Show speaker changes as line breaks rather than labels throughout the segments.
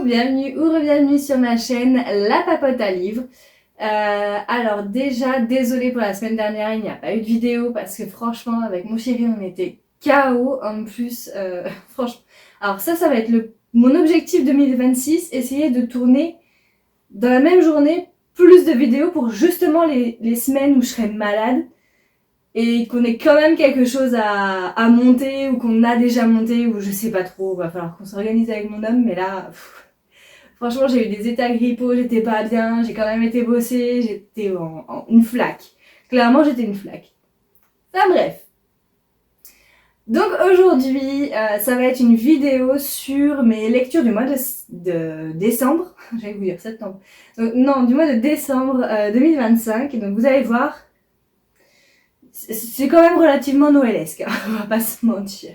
bienvenue ou re-bienvenue sur ma chaîne La Papote à Livres. Alors déjà, désolée pour la semaine dernière, il n'y a pas eu de vidéo parce que franchement, avec mon chéri, on était KO. En plus, franchement. Alors ça va être mon objectif 2026, essayer de tourner dans la même journée plus de vidéos pour justement les semaines où je serai malade et qu'on ait quand même quelque chose à monter ou qu'on a déjà monté ou je sais pas trop, va falloir qu'on s'organise avec mon homme, mais là, franchement j'ai eu des états grippaux, j'étais pas bien, j'ai quand même été bosser, j'étais en une flaque. Clairement j'étais une flaque. Enfin bref. Donc aujourd'hui, ça va être une vidéo sur mes lectures du mois de décembre, j'allais vous dire septembre, donc, non, du mois de décembre 2025, donc vous allez voir, c'est quand même relativement noëlesque, hein, on va pas se mentir.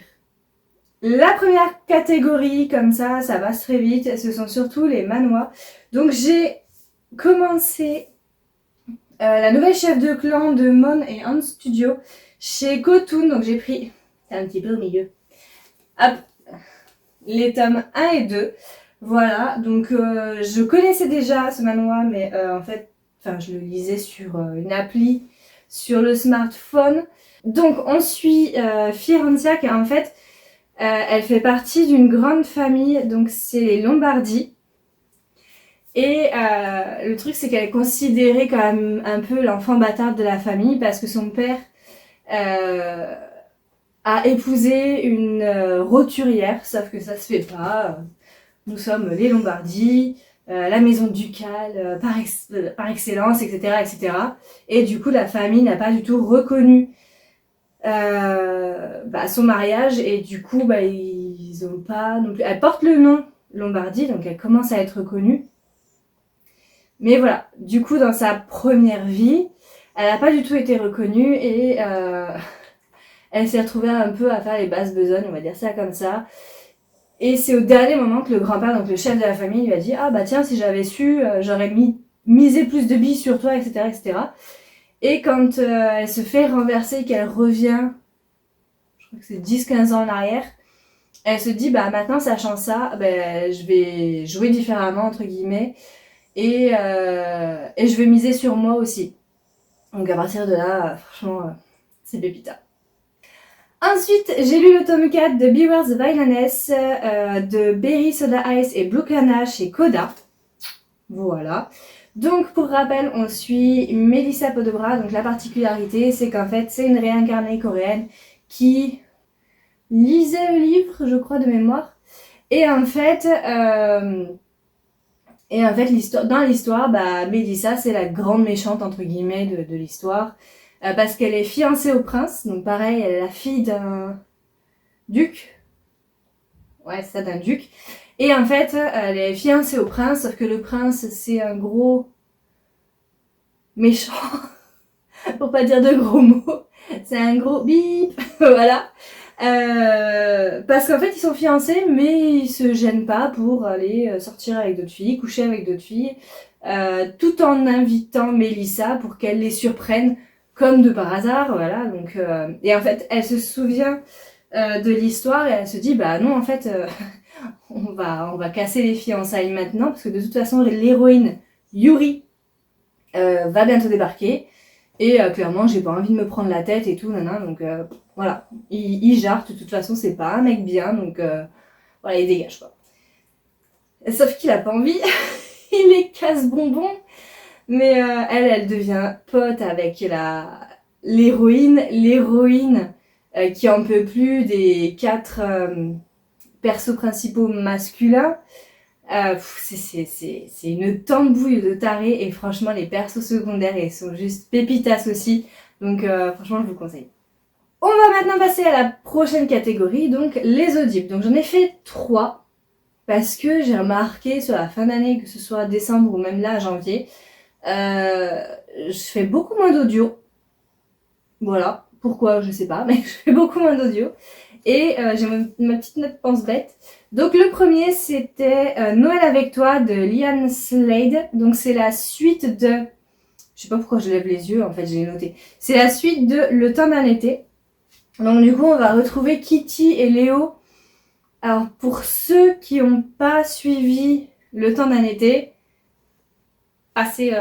La première catégorie, comme ça passe très vite, ce sont surtout les manhwas. Donc j'ai commencé la nouvelle chef de clan de Mon et Han Studio chez Kotun, donc j'ai pris, c'est un petit peu au milieu, hop, les tomes 1 et 2. Voilà, donc je connaissais déjà ce manhwa, mais en fait, je le lisais sur une appli sur le smartphone. Donc on suit Firanzia qui en fait, elle fait partie d'une grande famille, donc c'est les Lombardie. Et le truc c'est qu'elle est considérée quand même un peu l'enfant bâtard de la famille parce que son père a épousé une roturière, sauf que ça se fait pas. Nous sommes les Lombardie, la maison ducale par excellence, etc., etc. Et du coup, la famille n'a pas du tout reconnu son mariage et du coup, ils ont pas non plus. Elle porte le nom Lombardie, donc elle commence à être reconnue. Mais voilà, du coup, dans sa première vie, elle n'a pas du tout été reconnue et elle s'est retrouvée un peu à faire les basses besognes, on va dire ça comme ça. Et c'est au dernier moment que le grand-père, donc le chef de la famille, lui a dit « Ah bah tiens, si j'avais su, j'aurais misé plus de billes sur toi, etc. etc. » Et quand elle se fait renverser, qu'elle revient, je crois que c'est 10-15 ans en arrière, elle se dit « Bah maintenant, sachant ça, je vais jouer différemment, entre guillemets, et je vais miser sur moi aussi. » Donc à partir de là, franchement, c'est pépita. Ensuite, j'ai lu le tome 4 de Beware the Villainess de Berry Soda Ice et Blue Kana chez Koda. Voilà. Donc, pour rappel, on suit Melissa Podobra. Donc, la particularité, c'est qu'en fait, c'est une réincarnée coréenne qui lisait le livre, je crois, de mémoire. Et en fait, dans l'histoire, Melissa, c'est la grande méchante, entre guillemets, de l'histoire. Parce qu'elle est fiancée au prince, donc pareil, elle est la fille d'un duc. Ouais, c'est ça, d'un duc. Et en fait, elle est fiancée au prince, sauf que le prince, c'est un gros méchant, pour pas dire de gros mots. C'est un gros bip, voilà. Parce qu'en fait, ils sont fiancés, mais ils se gênent pas pour aller sortir avec d'autres filles, coucher avec d'autres filles, tout en invitant Melissa pour qu'elle les surprenne comme de par hasard, voilà. Donc, et en fait, elle se souvient de l'histoire et elle se dit bah non, en fait, on va casser les fiançailles maintenant parce que de toute façon, l'héroïne Yuri va bientôt débarquer et clairement, j'ai pas envie de me prendre la tête et tout, donc voilà, il jarte, de toute façon, c'est pas un mec bien, donc voilà, il dégage quoi. Sauf qu'il a pas envie, il est casse-bonbon. Mais elle devient pote avec l'héroïne qui en peut plus des 4 persos principaux masculins. C'est une tambouille de tarés et franchement les persos secondaires ils sont juste pépitas aussi. Donc franchement je vous conseille. On va maintenant passer à la prochaine catégorie, donc les audibles. Donc j'en ai fait 3 parce que j'ai remarqué sur la fin d'année, que ce soit décembre ou même là janvier, je fais beaucoup moins d'audio. Voilà, pourquoi je sais pas, mais je fais beaucoup moins d'audio. Et j'ai ma petite note pense-bête. Donc le premier c'était Noël avec toi de Lian Slade. Donc c'est la suite de... Je sais pas pourquoi je lève les yeux, en fait j'ai noté. C'est la suite de Le temps d'un été. Donc du coup on va retrouver Kitty et Léo. Alors pour ceux qui n'ont pas suivi le temps d'un été, passez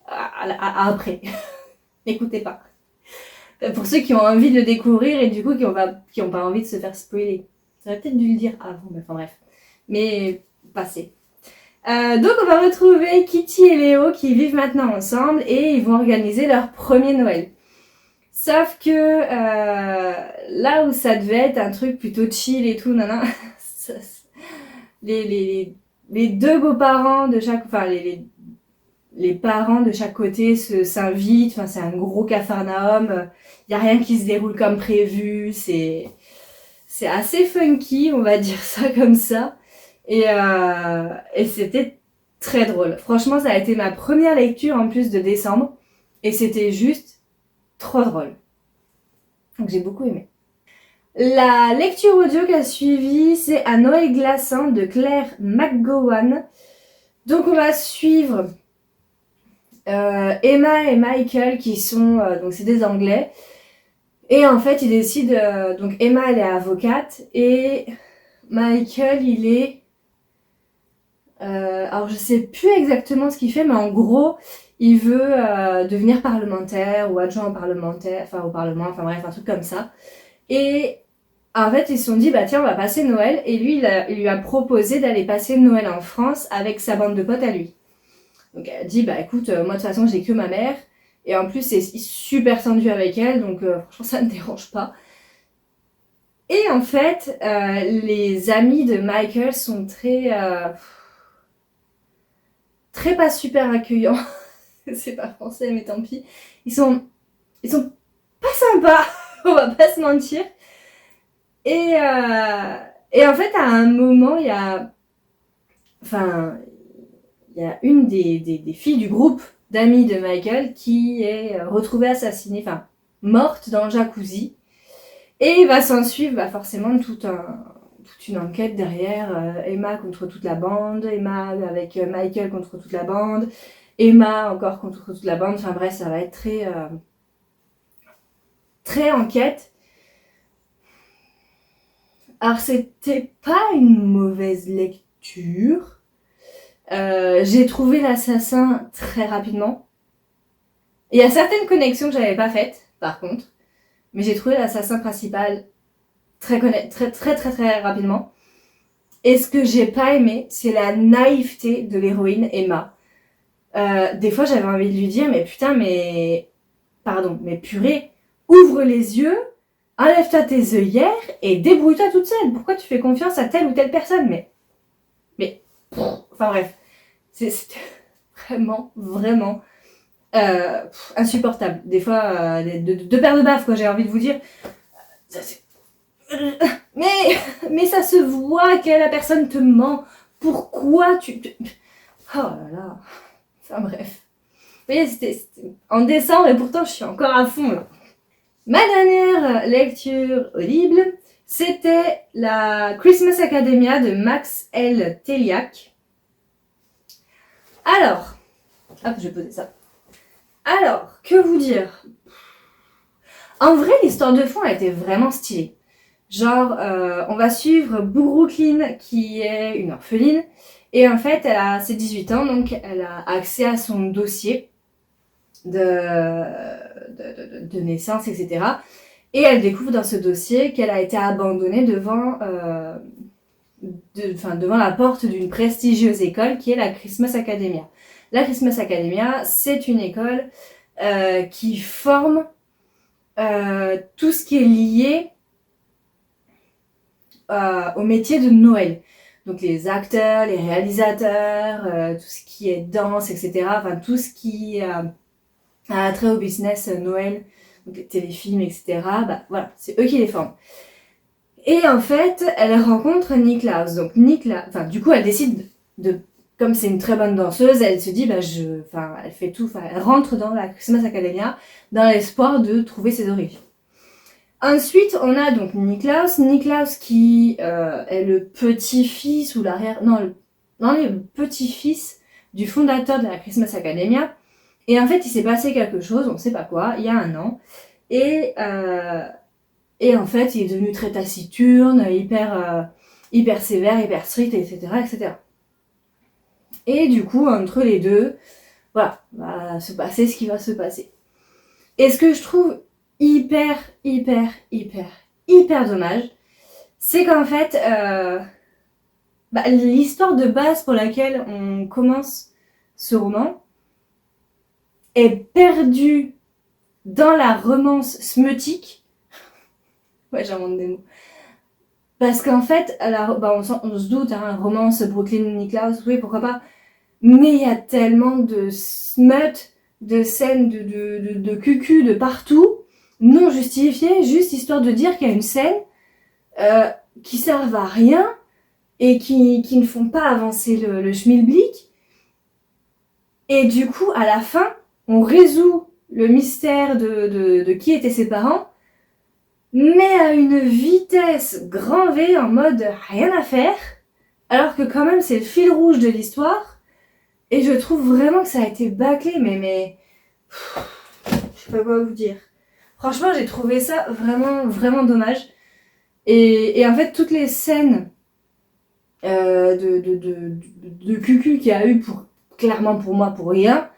après. N'écoutez pas. Pour ceux qui ont envie de le découvrir et du coup qui ont pas envie de se faire spoiler. J'aurais peut-être dû le dire avant, mais enfin bref. Mais passez. Donc on va retrouver Kitty et Léo qui vivent maintenant ensemble et ils vont organiser leur premier Noël. Sauf que là où ça devait être un truc plutôt chill et tout, les deux beaux-parents de chaque, enfin les parents de chaque côté s'invitent, enfin c'est un gros capharnaüm, y a rien qui se déroule comme prévu, c'est assez funky, on va dire ça comme ça, et c'était très drôle. Franchement, ça a été ma première lecture en plus de décembre, et c'était juste trop drôle. Donc j'ai beaucoup aimé. La lecture audio qui a suivi, c'est Un Noël glaçant de Claire McGowan. Donc on va suivre Emma et Michael qui sont, donc c'est des Anglais. Et en fait, ils décident, donc Emma elle est avocate et Michael il est, alors je sais plus exactement ce qu'il fait, mais en gros, il veut devenir parlementaire ou adjoint au parlementaire, enfin au parlement, enfin bref, un truc comme ça. Et en fait, ils se sont dit, bah tiens, on va passer Noël. Et lui, il lui a proposé d'aller passer Noël en France avec sa bande de potes à lui. Donc elle a dit, bah écoute, moi de toute façon, j'ai que ma mère. Et en plus, c'est super tendu avec elle, donc franchement, ça ne me dérange pas. Et en fait, les amis de Michael sont très pas super accueillants. C'est pas français, mais tant pis. Ils sont pas sympas, on va pas se mentir. Et en fait, à un moment, il y a une des filles du groupe d'amis de Michael qui est retrouvée assassinée, enfin morte dans le jacuzzi. Et il va s'en suivre forcément toute une enquête derrière, Emma contre toute la bande, Emma avec Michael contre toute la bande, Emma encore contre toute la bande, enfin bref, ça va être très enquête. Alors c'était pas une mauvaise lecture, j'ai trouvé l'assassin très rapidement. Il y a certaines connexions que j'avais pas faites, par contre, mais j'ai trouvé l'assassin principal très rapidement. Et ce que j'ai pas aimé, c'est la naïveté de l'héroïne Emma. Des fois, j'avais envie de lui dire, mais putain, mais purée, ouvre les yeux, enlève-toi tes œillères et débrouille-toi toute seule. Pourquoi tu fais confiance à telle ou telle personne? Enfin bref, c'était vraiment insupportable. Des fois, deux paires de baffes, quoi, j'ai envie de vous dire. Mais ça se voit que la personne te ment. Pourquoi Oh là là. Enfin bref. Vous voyez, c'était en décembre et pourtant je suis encore à fond là. Ma dernière lecture audible, c'était la Christmas Academia de Max L. Teliak. Alors, hop, je vais poser ça. Alors, que vous dire? En vrai, l'histoire de fond a été vraiment stylée. Genre, on va suivre Brooklyn, qui est une orpheline, et en fait, elle a ses 18 ans, donc elle a accès à son dossier de naissance, etc. Et elle découvre dans ce dossier qu'elle a été abandonnée devant la porte d'une prestigieuse école qui est la Christmas Academia. La Christmas Academia, c'est une école qui forme tout ce qui est lié au métier de Noël. Donc les acteurs, les réalisateurs, tout ce qui est danse, etc. Enfin tout ce qui a trait au business Noël, donc les téléfilms, etc. Bah voilà, c'est eux qui les forment. Et en fait, elle rencontre Niklaus. Donc du coup, elle décide comme c'est une très bonne danseuse, elle se dit, elle fait tout, elle rentre dans la Christmas Academia dans l'espoir de trouver ses origines. Ensuite, on a donc Niklaus qui est le petit-fils ou le petit-fils du fondateur de la Christmas Academia. Et en fait, il s'est passé quelque chose, on ne sait pas quoi, il y a un an. Et en fait, il est devenu très taciturne, hyper sévère, hyper strict, etc., etc. Et du coup, entre les deux, voilà, va se passer ce qui va se passer. Et ce que je trouve hyper dommage, c'est qu'en fait, l'histoire de base pour laquelle on commence ce roman est perdue dans la romance smeutique. Ouais, j'invente des mots. Parce qu'en fait, on se doute, hein, romance Brooklyn Niklaus, oui, pourquoi pas. Mais il y a tellement de smut, de scènes de cucu de partout, non justifiées, juste histoire de dire qu'il y a une scène qui servent à rien et qui ne font pas avancer le schmilblick. Et du coup, à la fin, on résout le mystère de qui étaient ses parents, mais à une vitesse grand V, en mode rien à faire, alors que quand même c'est le fil rouge de l'histoire. Et je trouve vraiment que ça a été bâclé, mais je sais pas quoi vous dire. Franchement, j'ai trouvé ça vraiment dommage. Et en fait, toutes les scènes de cucu qu'il y a eu clairement pour moi pour rien,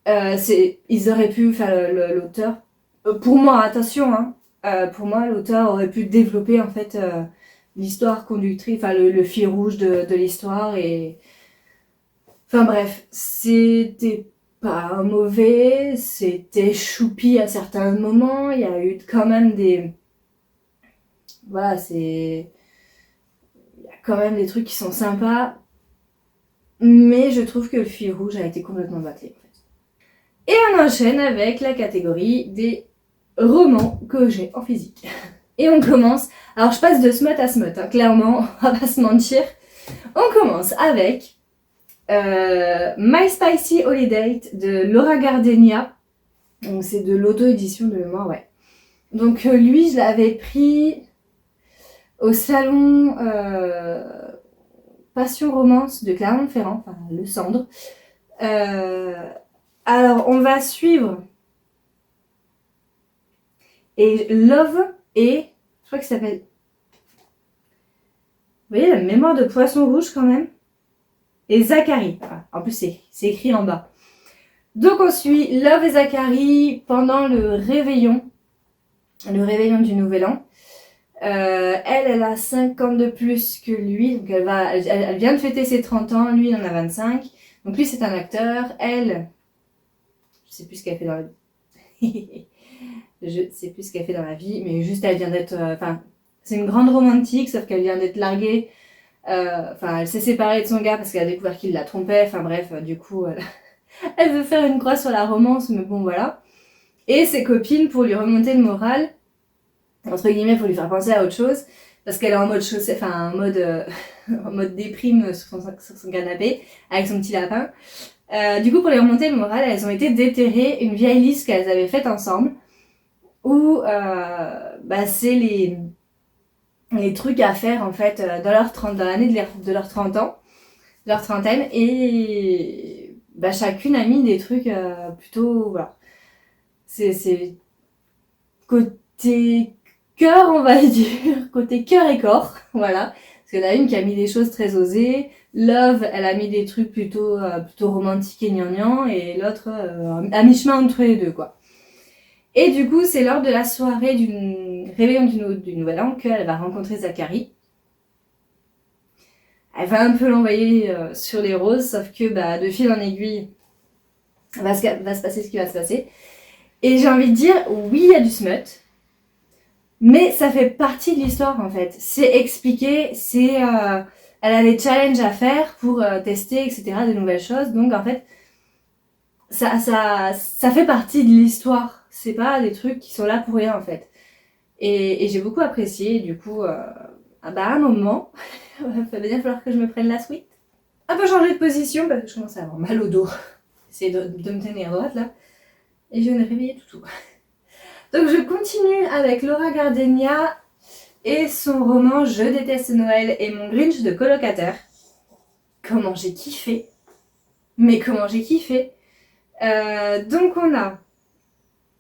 ils auraient pu, l'auteur, pour moi, attention, hein, pour moi, l'auteur aurait pu développer en fait l'histoire conductrice, le fil rouge de l'histoire et enfin bref, c'était pas mauvais, c'était choupi à certains moments, il y a eu quand même voilà, il y a quand même des trucs qui sont sympas, mais je trouve que le fil rouge a été complètement bâclé. Et on enchaîne avec la catégorie des romans que j'ai en physique. Et on commence, alors je passe de smut à smut, hein, clairement, on va pas se mentir. On commence avec My Spicy Holiday de Laura Gardenia. Donc c'est de l'auto-édition de mémoire, ouais. Donc lui, je l'avais pris au salon Passion Romance de Clermont-Ferrand, enfin le Cendre. Alors on va suivre et Love et je crois que ça s'appelle. Vous voyez la mémoire de poisson rouge quand même. Et Zachary. En plus c'est écrit en bas. Donc on suit Love et Zachary pendant le réveillon du Nouvel An. Elle a 5 ans de plus que lui, donc elle vient de fêter ses 30 ans, lui il en a 25. Donc lui c'est un acteur, elle, je sais plus ce qu'elle fait dans la vie. Je sais plus ce qu'elle fait dans la vie, mais juste elle vient d'être, c'est une grande romantique, sauf qu'elle vient d'être larguée. Elle s'est séparée de son gars parce qu'elle a découvert qu'il la trompait. Enfin bref, du coup, elle veut faire une croix sur la romance, mais bon voilà. Et ses copines, pour lui remonter le moral, entre guillemets, pour lui faire penser à autre chose, parce qu'elle est en mode en mode déprime sur son canapé, avec son petit lapin. Du coup, pour lui remonter le moral, elles ont été déterrer une vieille liste qu'elles avaient faite ensemble, où c'est les trucs à faire en fait dans l'année de leurs 30 ans, de leur trentaine, et chacune a mis des trucs plutôt, voilà. C'est côté cœur, on va dire, côté cœur et corps, voilà. Parce qu'il y en a une qui a mis des choses très osées, Love, elle a mis des trucs plutôt romantiques et gnangnang, et l'autre à mi-chemin entre les deux, quoi. Et du coup, c'est lors de la soirée du réveillon du Nouvel An qu'elle va rencontrer Zachary. Elle va un peu l'envoyer sur les roses, sauf que de fil en aiguille, va se passer ce qui va se passer. Et j'ai envie de dire, oui, il y a du smut, mais ça fait partie de l'histoire en fait. C'est expliqué, elle a des challenges à faire pour tester, etc., de nouvelles choses. Donc en fait, ça fait partie de l'histoire. C'est pas des trucs qui sont là pour rien en fait. Et j'ai beaucoup apprécié. Du coup, à un moment, il va bien falloir que je me prenne la suite. Un peu changer de position parce que je commence à avoir mal au dos. J'essaie de me tenir droite là. Et je vais me réveiller tout. Donc je continue avec Laura Gardenia et son roman Je déteste Noël et mon Grinch de colocataire. Comment j'ai kiffé. Mais comment j'ai kiffé. Donc on a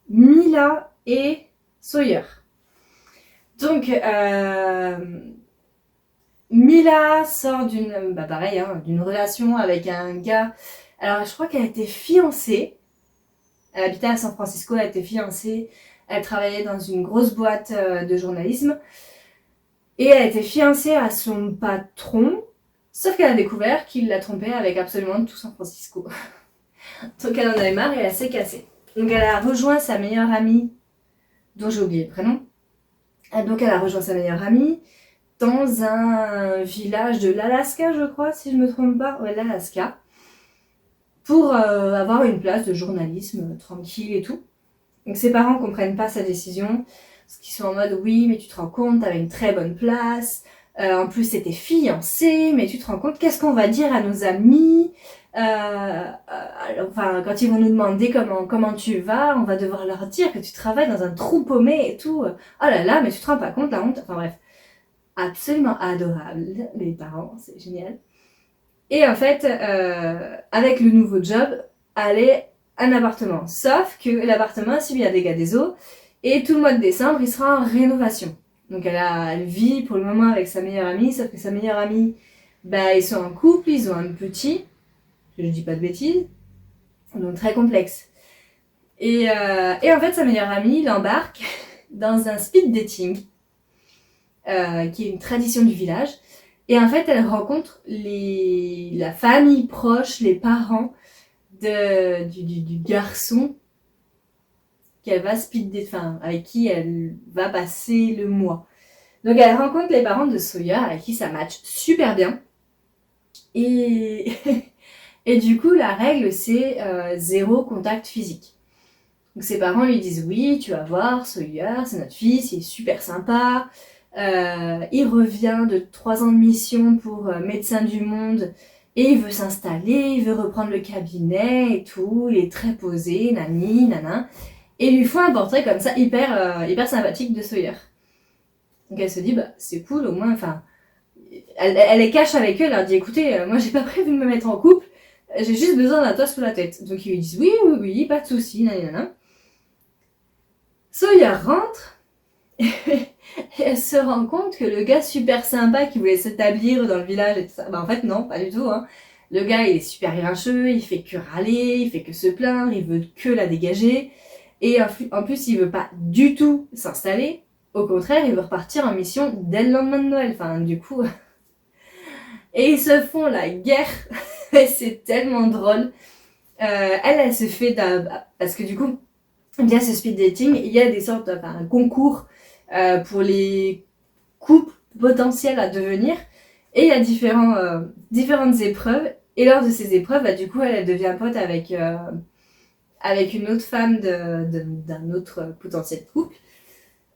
Mila et Sawyer. Donc Mila sort d'une, pareil, hein, d'une relation avec un gars. Alors, je crois qu'elle était fiancée. Elle habitait à San Francisco, elle était fiancée. Elle travaillait dans une grosse boîte de journalisme. Et elle était fiancée à son patron. Sauf qu'elle a découvert qu'il la trompait avec absolument tout San Francisco. Donc elle en avait marre et elle s'est cassée. Donc elle a rejoint sa meilleure amie, dont j'ai oublié le prénom. Donc elle a rejoint sa meilleure amie dans un village de l'Alaska, je crois, si je me trompe pas. Ouais, l'Alaska. Pour avoir une place de journalisme tranquille et tout. Donc ses parents comprennent pas sa décision. Parce qu'ils sont en mode, oui, mais tu te rends compte, t'avais une très bonne place. En plus, t'étais fiancée, mais tu te rends compte, qu'est-ce qu'on va dire à nos amis enfin, quand ils vont nous demander comment tu vas, on va devoir leur dire que tu travailles dans un trou paumé et tout. Oh là là, mais tu te rends pas compte, la honte. Enfin bref, absolument adorable, les parents, c'est génial. Et en fait, avec le nouveau job, allait un appartement. Sauf que l'appartement a subi un dégât des eaux et tout le mois de décembre, il sera en rénovation. Donc elle vit pour le moment avec sa meilleure amie, sauf que sa meilleure amie, ils sont en couple, ils ont un petit, je dis pas de bêtises, donc très complexe. Et en fait, sa meilleure amie l'embarque dans un speed dating, qui est une tradition du village. Et en fait, elle rencontre la famille proche, les parents du garçon qu'elle va avec qui elle va passer le mois. Donc elle rencontre les parents de Sawyer avec qui ça match super bien. Et, et du coup, la règle, c'est zéro contact physique. Donc ses parents lui disent, oui, tu vas voir, Sawyer, c'est notre fils, il est super sympa. Il revient de 3 ans de mission pour Médecins du Monde et il veut s'installer, il veut reprendre le cabinet et tout, il est très posé, nani, nana. Et il lui faut un portrait comme ça hyper sympathique de Sawyer. Donc elle se dit, c'est cool, au moins, enfin, elle est cash avec eux, elle leur dit, écoutez, moi j'ai pas prévu de me mettre en couple, j'ai juste besoin d'un toit sous la tête. Donc ils lui disent, oui, pas de soucis, nana. Sawyer rentre, et elle se rend compte que le gars super sympa qui voulait s'établir dans le village et tout ça, en fait non, pas du tout, hein. Le gars il est super grincheux, il fait que râler, il fait que se plaindre, il veut que la dégager. Et en plus il veut pas du tout s'installer, au contraire il veut repartir en mission dès le lendemain de Noël, enfin du coup... Et ils se font la guerre, et c'est tellement drôle. Elle se fait... Parce que du coup, via ce speed dating, il y a des sortes un concours pour les couples potentiels à devenir. Et il y a différentes épreuves. Et lors de ces épreuves, du coup, elle devient pote avec une autre femme d'un autre potentiel couple.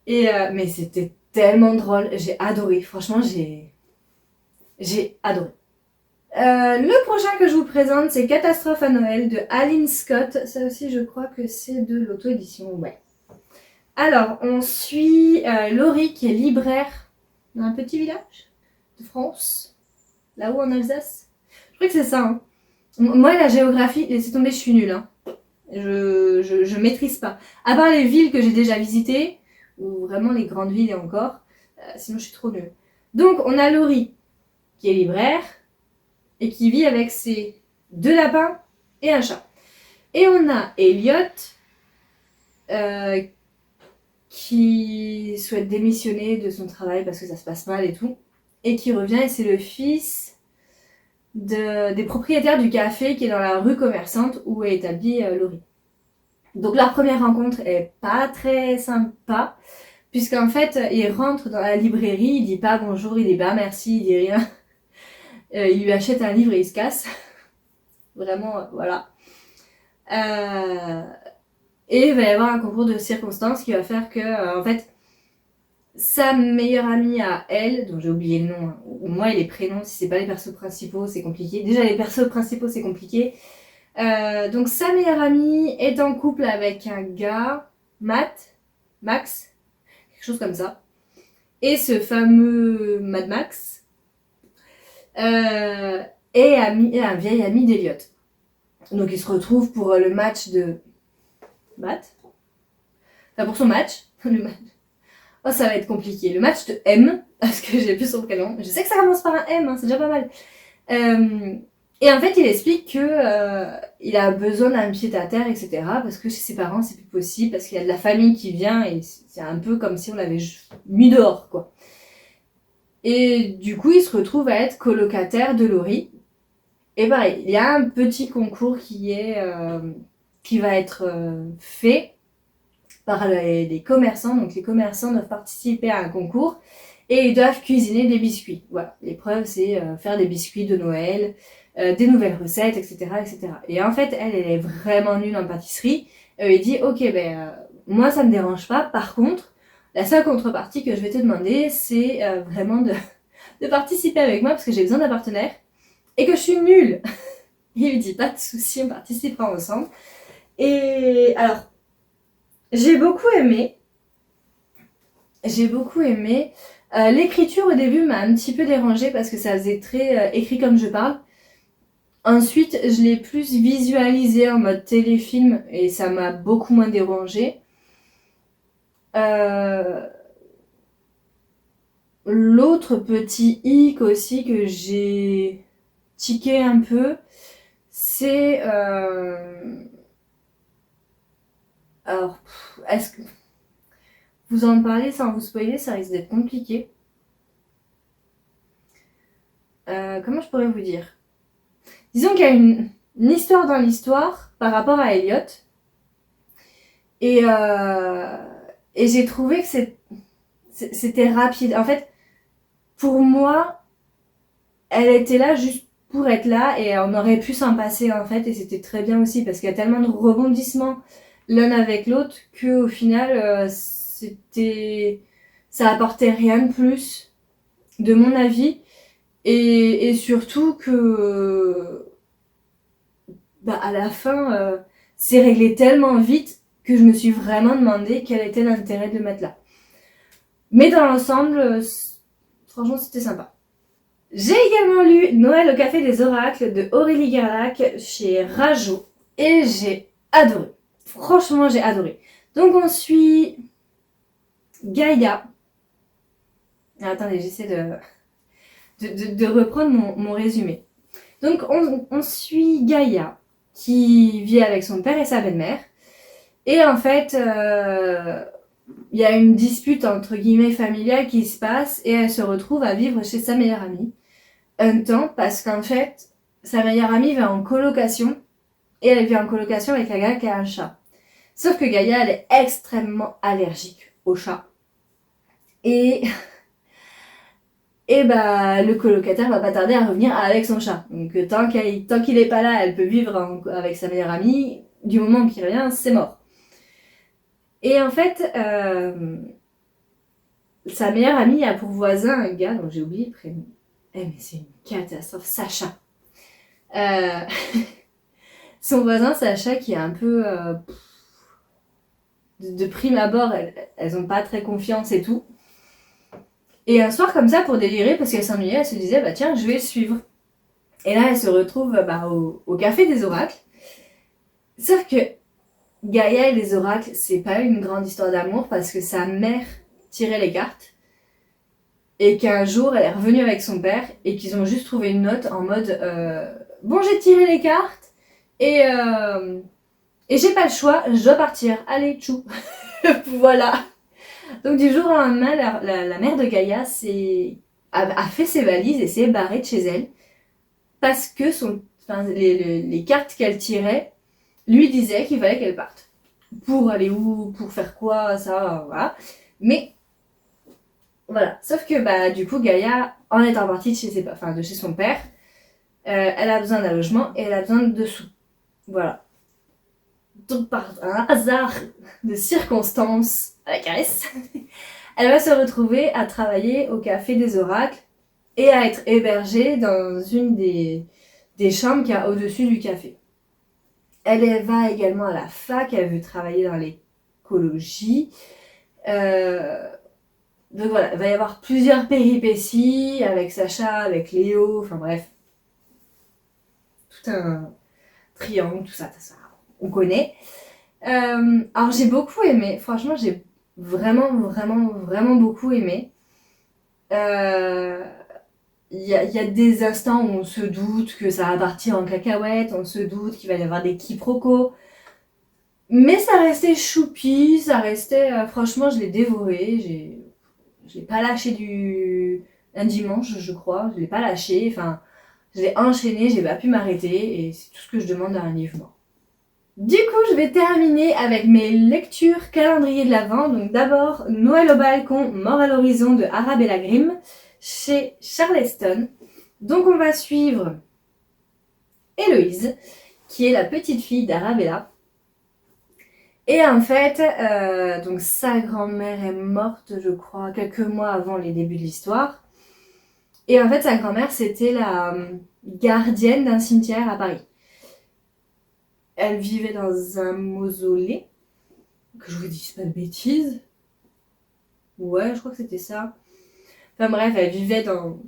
Mais c'était tellement drôle. J'ai adoré. Franchement, j'ai adoré. Le prochain que je vous présente, c'est Catastrophe à Noël de Aline Scott. Ça aussi, je crois que c'est de l'auto-édition. Ouais. Alors, on suit Laurie qui est libraire dans un petit village de France, là-haut en Alsace. Je crois que c'est ça. Hein. Moi, la géographie, laissez tomber, je suis nulle. Hein. Je maîtrise pas. À part les villes que j'ai déjà visitées, ou vraiment les grandes villes et encore, sinon je suis trop nulle. Donc, on a Laurie qui est libraire et qui vit avec ses 2 lapins et un chat. Et on a Elliot qui souhaite démissionner de son travail parce que ça se passe mal et tout, et qui revient, et c'est le fils des propriétaires du café qui est dans la rue commerçante où est établie Laurie. Donc leur première rencontre est pas très sympa, puisqu'en fait il rentre dans la librairie, il dit pas bonjour, il dit pas merci, il dit rien. Il lui achète un livre et il se casse. Vraiment, voilà. Et il va y avoir un concours de circonstances qui va faire que, en fait, sa meilleure amie à elle, dont j'ai oublié le nom, hein, ou moi et les prénoms, si c'est pas les persos principaux, c'est compliqué. Déjà, les persos principaux, c'est compliqué. Donc, sa meilleure amie est en couple avec un gars, Max, quelque chose comme ça. Et ce fameux Mad Max est un vieil ami d'Eliot. Donc, ils se retrouvent pour le match de Matt. Enfin, pour son match. Le match. oh ça va être compliqué. Le match de M, parce que j'ai plus son prénom. Je sais que ça commence par un M, hein, c'est déjà pas mal. Et en fait, il explique que il a besoin d'un pied-à-terre, etc. Parce que chez ses parents, c'est plus possible, parce qu'il y a de la famille qui vient et c'est un peu comme si on l'avait mis dehors, quoi. Et du coup, il se retrouve à être colocataire de Laurie. Et pareil, il y a un petit concours qui va être fait par les commerçants. Donc les commerçants doivent participer à un concours et ils doivent cuisiner des biscuits. Voilà, l'épreuve c'est faire des biscuits de Noël, des nouvelles recettes, etc., etc. Et en fait, elle est vraiment nulle en pâtisserie. Elle dit ok, moi ça me dérange pas. Par contre, la seule contrepartie que je vais te demander, c'est vraiment de participer avec moi parce que j'ai besoin d'un partenaire et que je suis nulle. Il lui dit pas de souci, on participera ensemble. Et alors, j'ai beaucoup aimé. L'écriture au début m'a un petit peu dérangée parce que ça faisait très écrit comme je parle. Ensuite, je l'ai plus visualisé en mode téléfilm et ça m'a beaucoup moins dérangée. L'autre petit hic aussi que j'ai tiqué un peu, c'est... Alors, est-ce que vous en parlez sans vous spoiler, ça risque d'être compliqué. Comment je pourrais vous dire? Disons qu'il y a une histoire dans l'histoire par rapport à Elliot. Et j'ai trouvé que c'était rapide. En fait, pour moi, elle était là juste pour être là et on aurait pu s'en passer en fait. Et c'était très bien aussi parce qu'il y a tellement de rebondissements l'un avec l'autre qu'au final, ça apportait rien de plus, de mon avis. Et surtout que à la fin, c'est réglé tellement vite que je me suis vraiment demandé quel était l'intérêt de le mettre là. Mais dans l'ensemble, franchement, c'était sympa. J'ai également lu Noël au Café des Oracles de Aurélie Garlac chez Rajo et j'ai adoré. Franchement, j'ai adoré. Donc on suit Gaïa. Attendez, j'essaie de reprendre mon résumé. Donc on suit Gaïa qui vit avec son père et sa belle-mère. Et en fait, il y a une dispute entre guillemets familiale qui se passe et elle se retrouve à vivre chez sa meilleure amie un temps parce qu'en fait, sa meilleure amie va en colocation et elle vit en colocation avec un gars qui a un chat. Sauf que Gaïa, elle est extrêmement allergique au chat. Et le colocataire va pas tarder à revenir avec son chat. Donc tant qu'il est pas là, elle peut vivre avec sa meilleure amie. Du moment qu'il revient, c'est mort. Et en fait, sa meilleure amie a pour voisin un gars dont j'ai oublié le prénom. Mais c'est une catastrophe, Sacha. Son voisin Sacha qui est un peu... de prime abord, elles ont pas très confiance et tout. Et un soir comme ça, pour délirer, parce qu'elle s'ennuyait, elle se disait, tiens, je vais le suivre. Et là, elle se retrouve au Café des Oracles. Sauf que Gaïa et les oracles, c'est pas une grande histoire d'amour parce que sa mère tirait les cartes et qu'un jour, elle est revenue avec son père et qu'ils ont juste trouvé une note en mode bon, j'ai tiré les cartes et j'ai pas le choix, je dois partir. Allez, tchou. Voilà. Donc du jour au lendemain, la mère de Gaïa a fait ses valises et s'est barrée de chez elle parce que les cartes qu'elle tirait lui disaient qu'il fallait qu'elle parte. Pour aller où, pour faire quoi, ça, voilà. Mais voilà. Sauf que du coup, Gaïa, en étant partie de chez son père, elle a besoin d'un logement et elle a besoin de sous. Voilà. Donc par un hasard de circonstances avec un S, elle va se retrouver à travailler au Café des Oracles et à être hébergée dans une des chambres qu'il y a au-dessus du café. Elle va également à la fac, elle veut travailler dans l'écologie. Donc voilà, il va y avoir plusieurs péripéties avec Sacha, avec Léo, enfin bref. Tout un triangle, tout ça, on connaît. Alors j'ai beaucoup aimé, franchement Vraiment, vraiment, vraiment beaucoup aimé. Il y a des instants où on se doute que ça va partir en cacahuète, on se doute qu'il va y avoir des quiproquos. Mais ça restait choupi, ça restait... franchement, je l'ai dévoré. Je l'ai pas lâché un dimanche, je crois. Je l'ai pas lâché. Enfin, je l'ai enchaîné, j'ai pas pu m'arrêter. Et c'est tout ce que je demande à un livre. Du coup, je vais terminer avec mes lectures calendrier de l'Avent. Donc d'abord, Noël au balcon, Mort à l'horizon de Arabella Grimm chez Charleston. Donc on va suivre Héloïse, qui est la petite fille d'Arabella. Et en fait, donc sa grand-mère est morte, je crois, quelques mois avant les débuts de l'histoire. Et en fait, sa grand-mère, c'était la gardienne d'un cimetière à Paris. Elle vivait dans un mausolée, que je vous dise pas de bêtises. Ouais, je crois que c'était ça. Enfin bref, elle vivait dans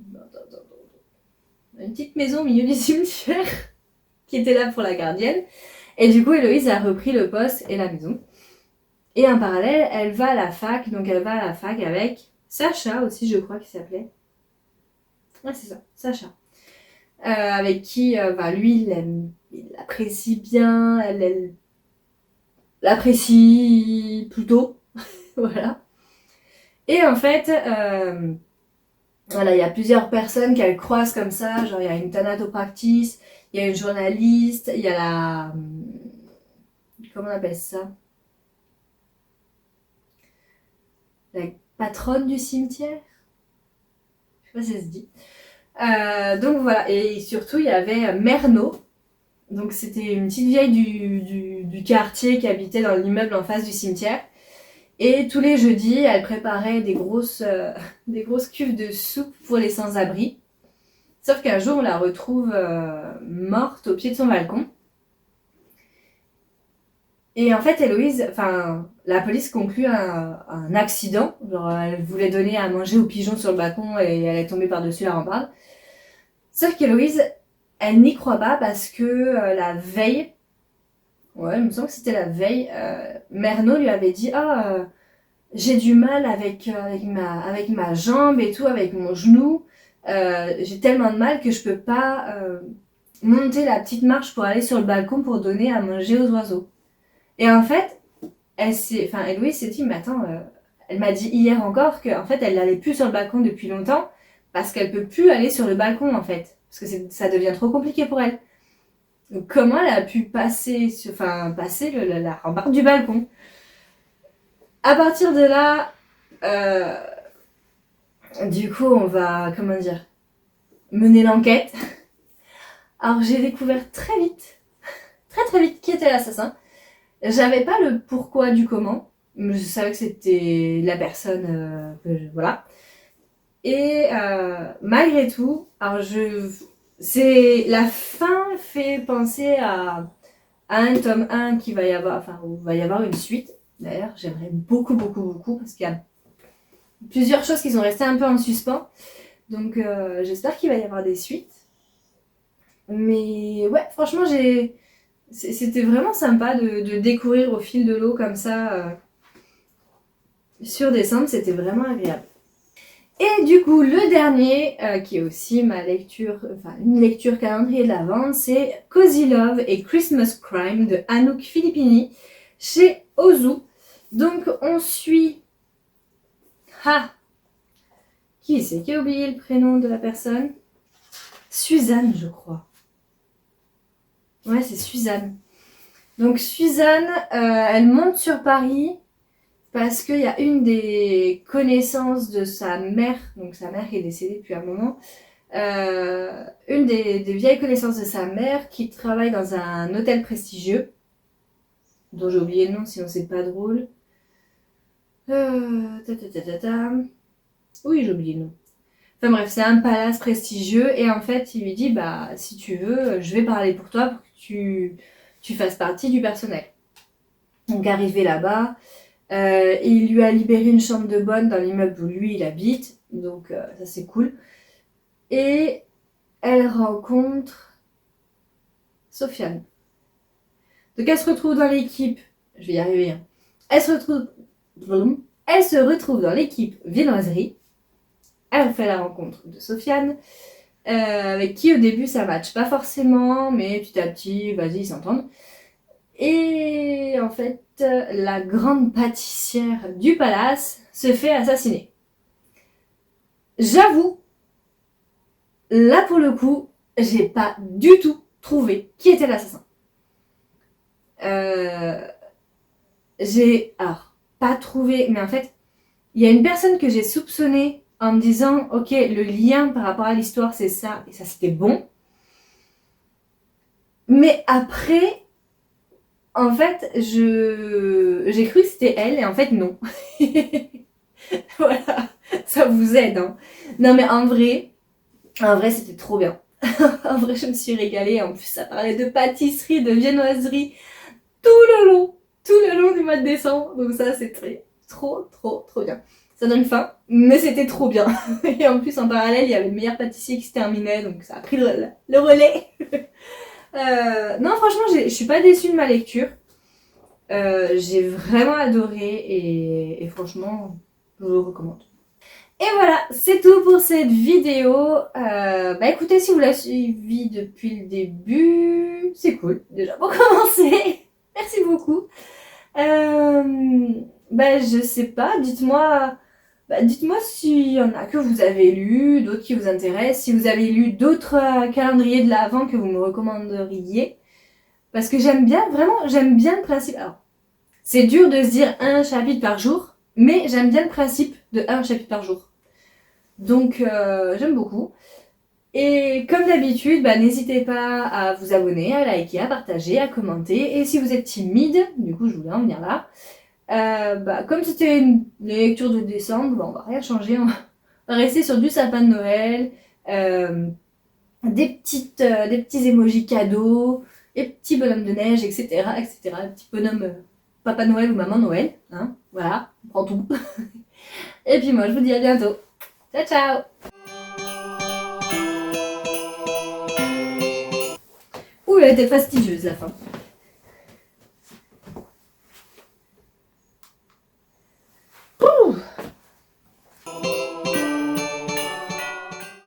une petite maison au milieu du cimetière qui était là pour la gardienne. Et du coup, Héloïse a repris le poste et la maison. Et en parallèle, elle va à la fac. Donc elle va à la fac avec Sacha aussi, je crois qu'il s'appelait. Ouais, c'est ça, Sacha. Avec qui, lui, il l'apprécie bien, elle l'apprécie plutôt. Voilà. Et en fait, voilà, il y a plusieurs personnes qu'elle croise comme ça. Genre, il y a une thanatopractice, il y a une journaliste, il y a la... Comment on appelle ça? La patronne du cimetière? Je sais pas si ça se dit. Donc voilà, et surtout, il y avait Merno. Donc c'était une petite vieille du quartier qui habitait dans l'immeuble en face du cimetière. Et tous les jeudis, elle préparait des grosses cuves de soupe pour les sans-abri. Sauf qu'un jour, on la retrouve morte au pied de son balcon. Et en fait, Héloïse, la police conclut un accident. Genre, elle voulait donner à manger aux pigeons sur le balcon et elle est tombée par-dessus la rambarde. Sauf qu'Héloïse, elle n'y croit pas parce que la veille, ouais, il me semble que c'était la veille, Merno lui avait dit j'ai du mal avec ma jambe et tout, avec mon genou. J'ai tellement de mal que je peux pas monter la petite marche pour aller sur le balcon pour donner à manger aux oiseaux. Et en fait, Héloïse s'est dit, mais attends, elle m'a dit hier encore qu'en fait, elle n'allait plus sur le balcon depuis longtemps parce qu'elle peut plus aller sur le balcon, en fait. Parce que ça devient trop compliqué pour elle. Donc, comment elle a pu passer la rambarde du balcon? À partir de là, du coup, on va, comment dire, mener l'enquête. Alors, j'ai découvert très vite, qui était l'assassin. J'avais pas le pourquoi du comment. Je savais que c'était la personne, voilà. Et malgré tout, la fin fait penser à un tome 1 qui va y avoir, où va y avoir une suite. D'ailleurs, j'aimerais beaucoup, beaucoup, beaucoup parce qu'il y a plusieurs choses qui sont restées un peu en suspens. Donc, j'espère qu'il va y avoir des suites. Mais ouais, franchement, c'était vraiment sympa de découvrir au fil de l'eau comme ça sur décembre. C'était vraiment agréable. Et du coup, le dernier, qui est aussi une lecture calendrier de l'Avent, c'est Cozy Love et Christmas Crime de Anouk Filippini chez Ozu. Donc, on suit... Qui c'est qui a oublié le prénom de la personne? Suzanne, je crois. Ouais, c'est Suzanne. Donc, Suzanne, elle monte sur Paris parce qu'il y a une des connaissances de sa mère, donc sa mère qui est décédée depuis un moment, une des vieilles connaissances de sa mère qui travaille dans un hôtel prestigieux, dont j'ai oublié le nom sinon c'est pas drôle. Oui, j'ai oublié le nom. Enfin bref, c'est un palace prestigieux et en fait il lui dit si tu veux, je vais parler pour toi pour que tu fasses partie du personnel. Donc arrivé là-bas, il lui a libéré une chambre de bonne dans l'immeuble où lui il habite, donc ça c'est cool. Et elle rencontre Sofiane. Donc elle se retrouve dans l'équipe, je vais y arriver. Elle se retrouve Elle se retrouve dans l'équipe viennoiserie. Elle fait la rencontre de Sofiane, avec qui au début ça matche pas forcément, mais petit à petit, vas-y, ils s'entendent. Et en fait, la grande pâtissière du palace se fait assassiner. J'avoue, là pour le coup, j'ai pas du tout trouvé qui était l'assassin. J'ai pas trouvé, mais en fait, il y a une personne que j'ai soupçonnée en me disant, ok, le lien par rapport à l'histoire c'est ça, et ça c'était bon. Mais après, en fait, j'ai cru que c'était elle, et en fait non. Voilà, ça vous aide, hein. Non mais en vrai c'était trop bien. En vrai, je me suis régalée. En plus, ça parlait de pâtisserie, de viennoiserie tout le long du mois de décembre. Donc ça, c'est trop bien. Ça donne faim, mais c'était trop bien. Et en plus, en parallèle, il y avait le meilleur pâtissier qui se terminait, donc ça a pris le relais. Non, franchement, je suis pas déçue de ma lecture. J'ai vraiment adoré et franchement, je le recommande. Et voilà, c'est tout pour cette vidéo. Bah écoutez, si vous l'avez suivi depuis le début, c'est cool, déjà pour commencer. Merci beaucoup. Bah je sais pas, dites-moi s'il y en a que vous avez lu, d'autres qui vous intéressent, si vous avez lu d'autres calendriers de l'Avent que vous me recommanderiez. Parce que j'aime bien le principe. Alors, c'est dur de se dire un chapitre par jour, mais j'aime bien le principe de un chapitre par jour. Donc j'aime beaucoup. Et comme d'habitude, bah, n'hésitez pas à vous abonner, à liker, à partager, à commenter. Et si vous êtes timide, du coup je voulais en venir là, bah, comme c'était une lecture de décembre, bah, on va rien changer. On va rester sur du sapin de Noël, des petits emojis cadeaux, des petits bonhommes de neige, etc. etc. Des petits bonhommes Papa Noël ou Maman Noël. Hein, voilà, on prend tout. Et puis moi je vous dis à bientôt. Ciao ciao. Ouh, elle était fastidieuse la fin.